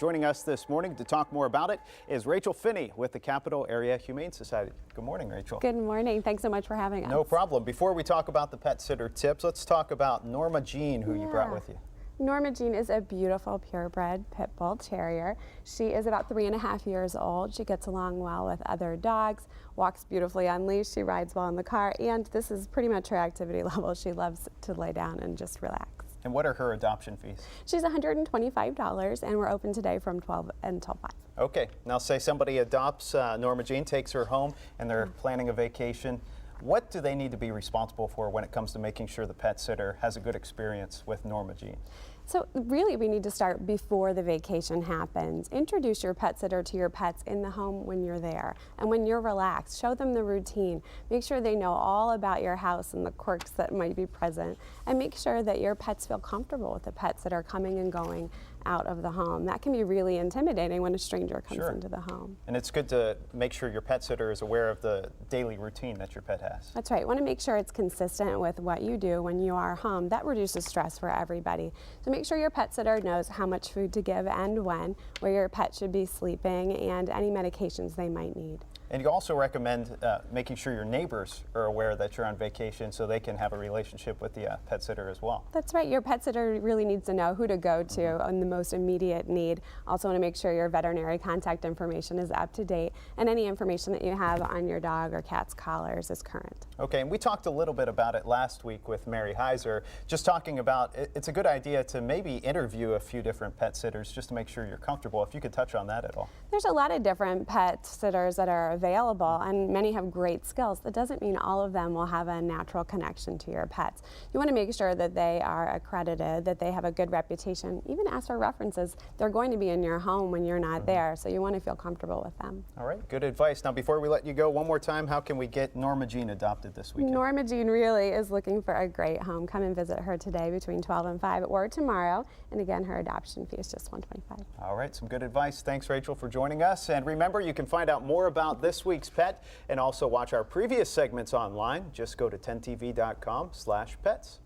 Joining us this morning to talk more about it is Rachel Finney with the Capital Area Humane Society. Good morning, Rachel. Good morning. Thanks so much for having us. No problem. Before we talk about the pet sitter tips, let's talk about Norma Jean, who you brought with you. Norma Jean is a beautiful purebred pit bull terrier. She is about 3.5 years old. She gets along well with other dogs, walks beautifully on leash, she rides well in the car, and this is pretty much her activity level. She loves to lay down and just relax. And what are her adoption fees? She's $125, and we're open today from 12 until 5. Okay, now say somebody adopts Norma Jean, takes her home, and they're planning a vacation. What do they need to be responsible for when it comes to making sure the pet sitter has a good experience with Norma Jean? So really we need to start before the vacation happens. Introduce your pet sitter to your pets in the home when you're there and when you're relaxed. Show them the routine. Make sure they know all about your house and the quirks that might be present, and make sure that your pets feel comfortable with the pets that are coming and going out of the home. That can be really intimidating when a stranger comes into the home. And it's good to make sure your pet sitter is aware of the daily routine that your pet has. That's right. You want to make sure it's consistent with what you do when you are home. That reduces stress for everybody. So make sure your pet sitter knows how much food to give and when, where your pet should be sleeping, and any medications they might need. And you also recommend making sure your neighbors are aware that you're on vacation so they can have a relationship with the pet sitter as well. That's right. Your pet sitter really needs to know who to go to on the most immediate need. Also want to make sure your veterinary contact information is up to date, and any information that you have on your dog or cat's collars is current. Okay, and we talked a little bit about it last week with Mary Heiser, just talking about it's a good idea to maybe interview a few different pet sitters just to make sure you're comfortable. If you could touch on that at all. There's a lot of different pet sitters that are available, and many have great skills. That doesn't mean all of them will have a natural connection to your pets. You want to make sure that they are accredited, that they have a good reputation. Even ask for references. They're going to be in your home when you're not there, so you want to feel comfortable with them. All right, good advice. Now, before we let you go, one more time, how can we get Norma Jean adopted this weekend? Norma Jean really is looking for a great home. Come and visit her today between 12 and 5 or tomorrow. And again, her adoption fee is just $125. All right, some good advice. Thanks, Rachel, for joining us. And remember, you can find out more about this week's pet and also watch our previous segments online. Just go to 10tv.com/pets.